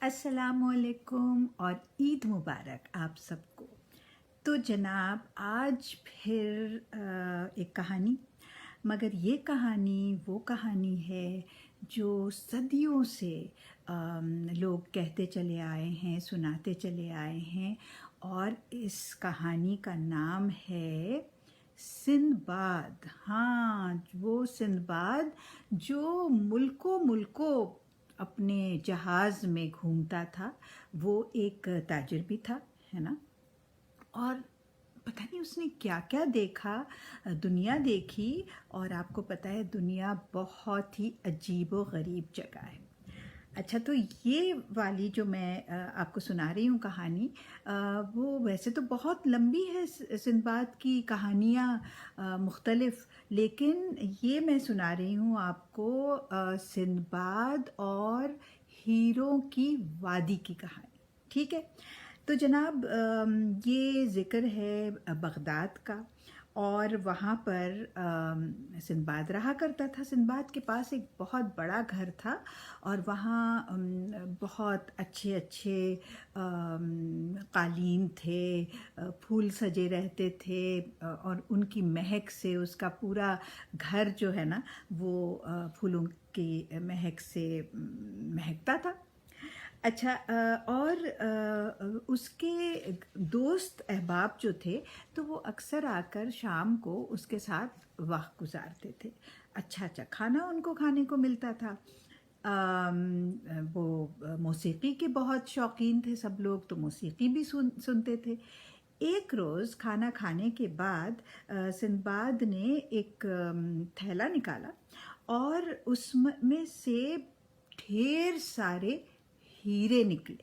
अस्सलाम वालेकुम और ईद मुबारक आप सबको। तो जनाब आज फिर एक कहानी, मगर ये कहानी वो कहानी है जो सदियों से लोग कहते चले आए हैं, सुनाते चले आए हैं, और इस कहानी का नाम है सिंदबाद। हाँ, वो सिंदबाद जो मुल्कों मुल्कों अपने जहाज़ में घूमता था। वो एक ताजिर भी था, है ना। और पता नहीं उसने क्या क्या देखा, दुनिया देखी। और आपको पता है दुनिया बहुत ही अजीब व गरीब जगह है। अच्छा, तो ये वाली जो मैं आपको सुना रही हूँ कहानी, वो वैसे तो बहुत लंबी है, सिंदबाद की कहानियाँ मुख्तलिफ, लेकिन ये मैं सुना रही हूँ आपको सिंदबाद और हीरों की वादी की कहानी। ठीक है। तो जनाब ये ज़िक्र है बगदाद का, और वहाँ पर सिंदबाद रहा करता था। सिंदबाद के पास एक बहुत बड़ा घर था, और वहाँ बहुत अच्छे अच्छे कालीन थे, फूल सजे रहते थे, और उनकी महक से उसका पूरा घर जो है ना वो फूलों की महक से महकता था। अच्छा, और उसके दोस्त अहबाब जो थे, तो वो अक्सर आकर शाम को उसके साथ वक्त गुजारते थे। अच्छा अच्छा खाना उनको खाने को मिलता था। वो मौसीकी के बहुत शौकीन थे सब लोग, तो मौसीकी भी सुनते थे। एक रोज़ खाना खाने के बाद सिंदबाद ने एक थैला निकाला, और उसमें से ढेर सारे हीरे निकले।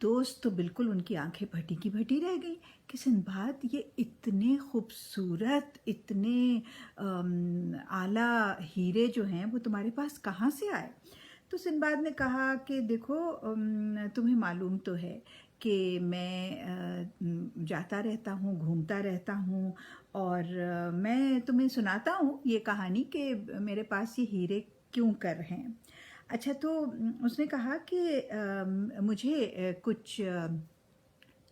दोस्त तो बिल्कुल उनकी आंखें भटी की भटी रह गई कि सिंदबाद, ये इतने खूबसूरत, इतने आला हीरे जो हैं वो तुम्हारे पास कहाँ से आए। तो सिंदबाद ने कहा कि देखो, तुम्हें मालूम तो है कि मैं जाता रहता हूँ, घूमता रहता हूँ, और मैं तुम्हें सुनाता हूँ ये कहानी कि मेरे पास ये हीरे क्यों कर हैं। अच्छा, तो उसने कहा कि मुझे कुछ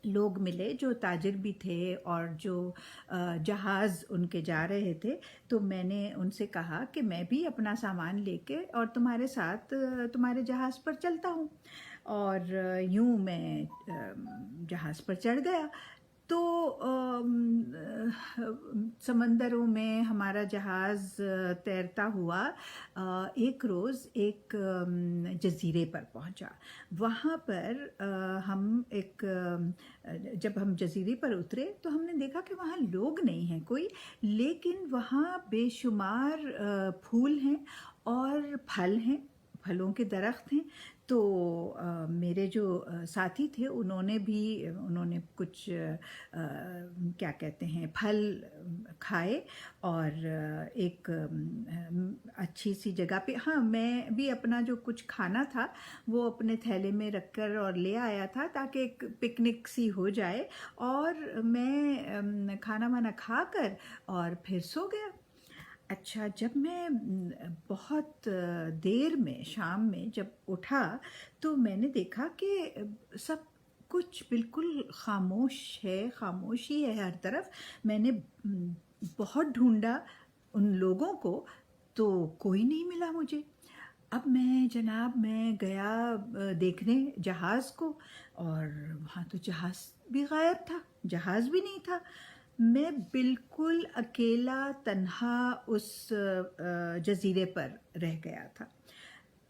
लोग मिले जो ताजिर भी थे, और जो जहाज़ उनके जा रहे थे। तो मैंने उनसे कहा कि मैं भी अपना सामान लेके और तुम्हारे साथ तुम्हारे जहाज़ पर चलता हूँ। और यूँ मैं जहाज़ पर चढ़ गया। तो समंदरों में हमारा जहाज़ तैरता हुआ एक रोज़ एक जज़ीरे पर पहुंचा। वहाँ पर हम जब हम जज़ीरे पर उतरे तो हमने देखा कि वहाँ लोग नहीं हैं कोई, लेकिन वहाँ बेशुमार फूल हैं और फल हैं, फलों के दरख्त हैं। तो मेरे जो साथी थे उन्होंने कुछ क्या कहते हैं फल खाए, और एक अच्छी सी जगह पे, हाँ, मैं भी अपना जो कुछ खाना था वो अपने थैले में रखकर और ले आया था, ताकि एक पिकनिक सी हो जाए। और मैं खाना वाना खाकर और फिर सो गया। अच्छा, जब मैं बहुत देर में शाम में जब उठा, तो मैंने देखा कि सब कुछ बिल्कुल खामोश है, खामोशी है हर तरफ। मैंने बहुत ढूंढा उन लोगों को, तो कोई नहीं मिला मुझे। अब मैं गया देखने जहाज़ को, और वहाँ तो जहाज़ भी गायब था, जहाज़ भी नहीं था। मैं बिल्कुल अकेला तन्हा उस जज़ीरे पर रह गया था।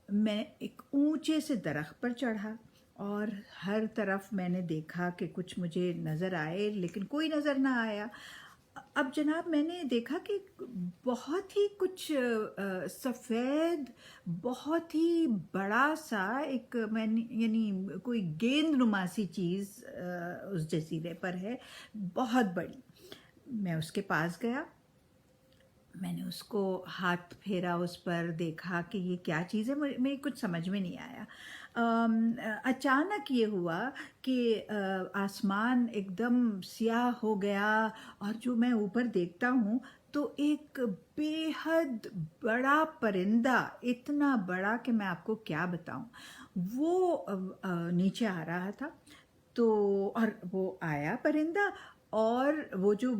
मैं एक ऊंचे से दरख्त पर चढ़ा, और हर तरफ मैंने देखा कि कुछ मुझे नज़र आए, लेकिन कोई नज़र ना आया। अब जनाब मैंने देखा कि बहुत ही कुछ सफ़ेद, बहुत ही बड़ा सा एक, मैंने यानी कोई गेंद नुमा सी चीज़ उस जज़ीरे पर है, बहुत बड़ी। मैं उसके पास गया, मैंने उसको हाथ फेरा, उस पर देखा कि ये क्या चीज़ है। मेरे कुछ समझ में नहीं आया। अचानक ये हुआ कि आसमान एकदम स्याह हो गया, और जो मैं ऊपर देखता हूँ تو ایک बेहद बड़ा परिंदा, इतना बड़ा कि मैं आपको क्या बताऊं, वो नीचे आ रहा था। तो और वो आया परिंदा, और वो जो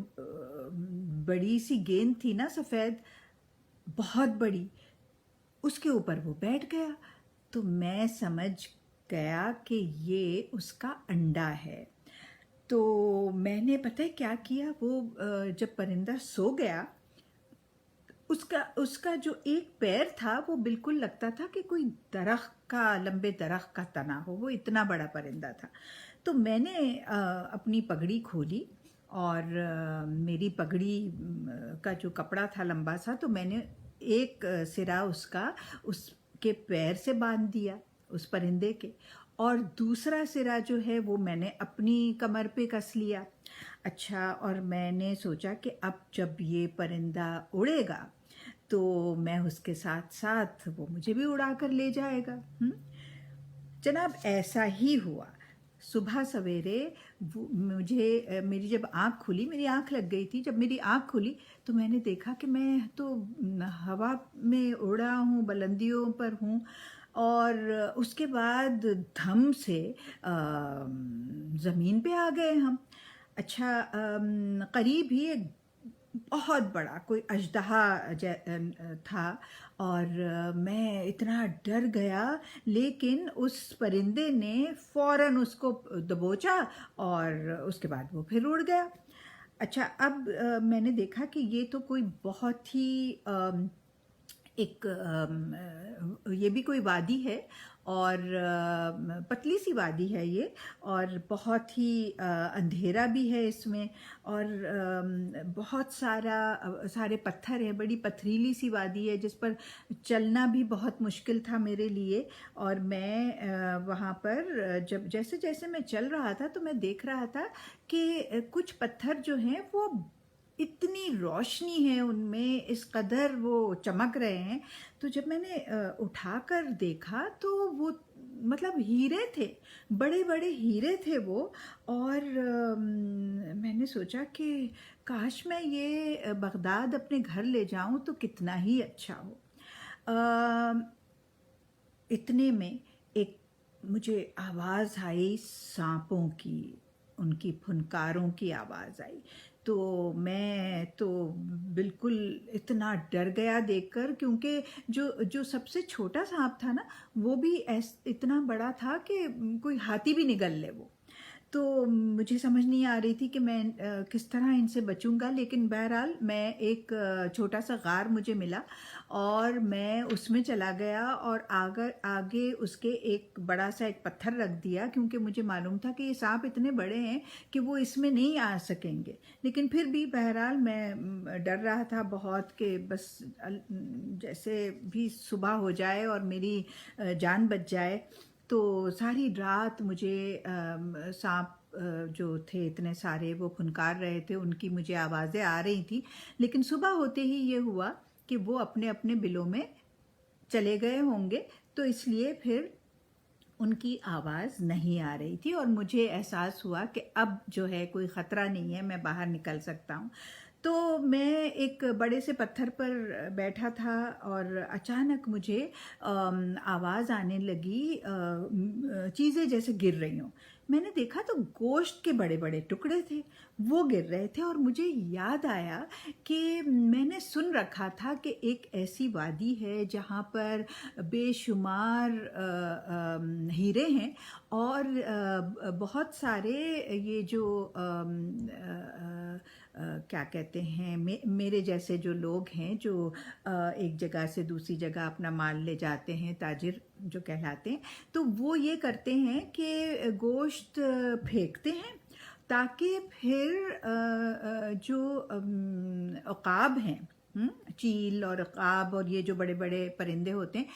बड़ी सी गेंद थी ना सफ़ेद, बहुत बड़ी, उसके ऊपर वो बैठ गया। तो मैं समझ गया कि ये उसका अंडा है। तो मैंने पता है क्या किया, वो जब परिंदा सो गया, उसका उसका जो एक पैर था वो बिल्कुल लगता था कि कोई दरख्त का, लंबे दरख्त का तना हो, वो इतना बड़ा परिंदा था। तो मैंने अपनी पगड़ी खोली, और मेरी पगड़ी का जो कपड़ा था लंबा सा, तो मैंने एक सिरा उसका उसके पैर से बांध दिया, उस परिंदे के, और दूसरा सिरा जो है वो मैंने अपनी कमर पे कस लिया। अच्छा, और मैंने सोचा कि अब जब ये परिंदा उड़ेगा तो मैं उसके साथ साथ, वो मुझे भी उड़ा कर ले जाएगा। जनाब, ऐसा ही हुआ। सुबह सवेरे मुझे, मेरी जब आँख खुली, मेरी आँख लग गई थी, जब मेरी आँख खुली तो मैंने देखा कि मैं तो हवा में उड़ा हूँ, बुलंदियों पर हूँ, और उसके बाद धम से ज़मीन पे आ गए हम। अच्छा, करीब ही एक बहुत बड़ा कोई अजदहा था, और मैं इतना डर गया, लेकिन उस परिंदे ने फ़ौरन उसको दबोचा, और उसके बाद वो फिर उड़ गया। अच्छा, अब मैंने देखा कि ये तो कोई बहुत ही एक ये भी कोई वादी है, और पतली सी वादी है ये, और बहुत ही अंधेरा भी है इसमें, और बहुत सारे पत्थर हैं, बड़ी पथरीली सी वादी है जिस पर चलना भी बहुत मुश्किल था मेरे लिए। और मैं वहाँ पर जब जैसे जैसे मैं चल रहा था तो मैं देख रहा था कि कुछ पत्थर जो हैं वो इतनी रोशनी है उनमें, इस कदर वो चमक रहे हैं। तो जब मैंने उठाकर देखा तो वो मतलब हीरे थे, बड़े बड़े हीरे थे वो। और मैंने सोचा कि काश मैं ये बगदाद अपने घर ले जाऊं तो कितना ही अच्छा हो। इतने में एक मुझे आवाज़ आई सांपों की, उनकी फुनकारों की आवाज़ आई। तो मैं तो बिल्कुल इतना डर गया देखकर, क्योंकि जो जो सबसे छोटा सांप था ना, वो भी इतना बड़ा था कि कोई हाथी भी निगल ले वो। तो मुझे समझ नहीं आ रही थी कि मैं किस तरह इनसे बचूंगा, लेकिन बहरहाल मैं एक छोटा सा गार मुझे मिला, और मैं उसमें चला गया, और आगे उसके एक बड़ा सा एक पत्थर रख दिया, क्योंकि मुझे मालूम था कि ये सांप इतने बड़े हैं कि वो इसमें नहीं आ सकेंगे। लेकिन फिर भी बहरहाल मैं डर रहा था बहुत कि बस जैसे भी सुबह हो जाए और मेरी जान बच जाए। तो सारी रात मुझे सांप जो थे इतने सारे, वो फुनकार रहे थे, उनकी मुझे आवाज़ें आ रही थी। लेकिन सुबह होते ही ये हुआ कि वो अपने अपने बिलों में चले गए होंगे, तो इसलिए फिर उनकी आवाज़ नहीं आ रही थी, और मुझे एहसास हुआ कि अब जो है कोई ख़तरा नहीं है, मैं बाहर निकल सकता हूँ। तो मैं एक बड़े से पत्थर पर बैठा था, और अचानक मुझे आवाज़ आने लगी, चीज़ें जैसे गिर रही हों। मैंने देखा तो गोश्त के बड़े बड़े टुकड़े थे, वो गिर रहे थे। और मुझे याद आया कि मैंने सुन रखा था कि एक ऐसी वादी है जहाँ पर बेशुमार हीरे हैं, और बहुत सारे ये जो क्या कहते हैं, मेरे जैसे जो लोग हैं जो एक जगह से दूसरी जगह अपना माल ले जाते हैं, ताजिर जो कहलाते हैं, तो वो ये करते हैं कि गोश्त फेंकते हैं, ताकि फिर जो उकाब हैं, चील और उकाब और ये जो बड़े बड़े परिंदे होते हैं,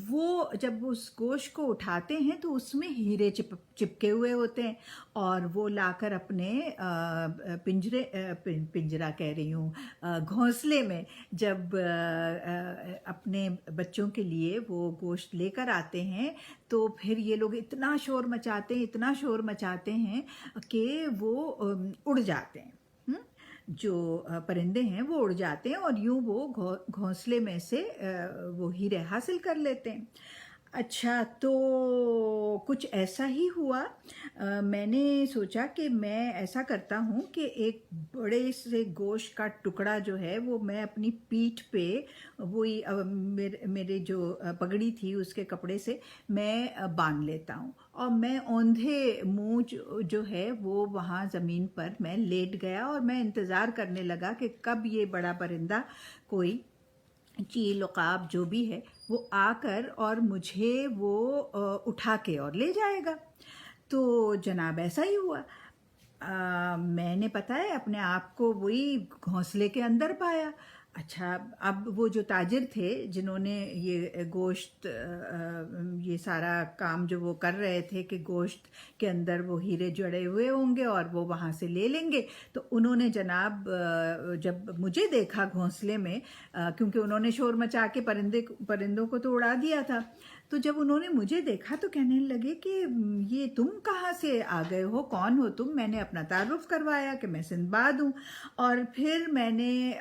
वो जब उस गोश्त को उठाते हैं तो उसमें हीरे चिपके हुए होते हैं, और वो लाकर अपने पिंजरा कह रही हूँ, घोंसले में जब अपने बच्चों के लिए वो गोश्त लेकर आते हैं, तो फिर ये लोग इतना शोर मचाते हैं, इतना शोर मचाते हैं कि वो उड़ जाते हैं। जो परिंदे हैं वो उड़ जाते हैं और यूं वो घोंसले में से वो हीरे हासिल कर लेते हैं। अच्छा, तो कुछ ऐसा ही हुआ। मैंने सोचा कि मैं ऐसा करता हूँ कि एक बड़े से गोश्त का टुकड़ा जो है वो मैं अपनी पीठ पे वही मेरे जो पगड़ी थी उसके कपड़े से मैं बांध लेता हूँ, और मैं औंधे मुंह जो है वो वहाँ ज़मीन पर मैं लेट गया और मैं इंतज़ार करने लगा कि कब ये बड़ा परिंदा, कोई चील उकाब जो भी है, वो आकर और मुझे वो उठा के और ले जाएगा। तो जनाब ऐसा ही हुआ। मैंने पता है अपने आप को वही घोंसले के अंदर पाया। अच्छा, अब वो जो ताजिर थे जिन्होंने ये गोश्त ये सारा काम जो वो कर रहे थे कि गोश्त के अंदर वो हीरे जड़े हुए होंगे और वो वहाँ से ले लेंगे, तो उन्होंने जनाब जब मुझे देखा घोंसले में, क्योंकि उन्होंने शोर मचा के परिंदों को तो उड़ा दिया था, तो जब उन्होंने मुझे देखा तो कहने लगे कि ये तुम कहाँ से आ गए हो, कौन हो तुम? मैंने अपना तारुफ करवाया कि मैं सिंदबाद हूँ, और फिर मैंने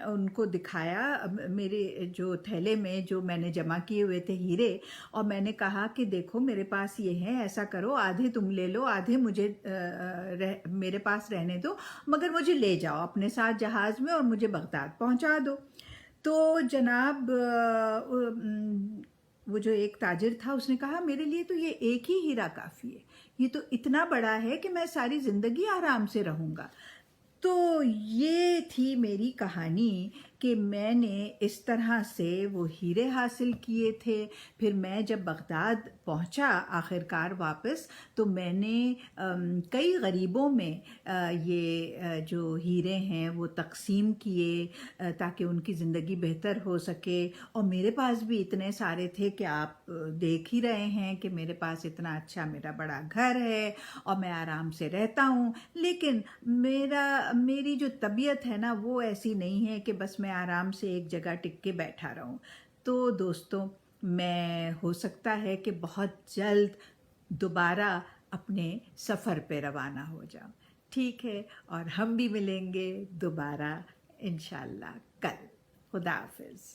उनको दिखाया मेरे जो थैले में जो मैंने जमा किए हुए थे हीरे, और मैंने कहा कि देखो मेरे पास ये हैं, ऐसा करो आधे तुम ले लो, आधे मुझे मेरे पास रहने दो, मगर मुझे ले जाओ अपने साथ जहाज़ में और मुझे बगदाद पहुँचा दो। तो जनाब वो जो एक ताजिर था उसने कहा मेरे लिए तो ये एक ही हीरा काफ़ी है, ये तो इतना बड़ा है कि मैं सारी ज़िंदगी आराम से रहूँगा। तो ये थी मेरी कहानी कि मैंने इस तरह से वो हीरे हासिल किए थे। फिर मैं जब बगदाद पहुंचा आखिरकार वापस, तो मैंने कई गरीबों में ये जो हीरे हैं वो तकसीम किए ताकि उनकी ज़िंदगी बेहतर हो सके। और मेरे पास भी इतने सारे थे कि आप देख ही रहे हैं कि मेरे पास इतना अच्छा मेरा बड़ा घर है और मैं आराम से रहता हूँ। लेकिन मेरी जो तबीयत है ना वो ऐसी नहीं है कि बस मैं आराम से एक जगह टिक के बैठा रहूं। तो दोस्तों, मैं हो सकता है कि बहुत जल्द दोबारा अपने सफ़र पे रवाना हो जाऊं। ठीक है, और हम भी मिलेंगे दोबारा इंशाल्लाह कल। खुदा हाफिज़।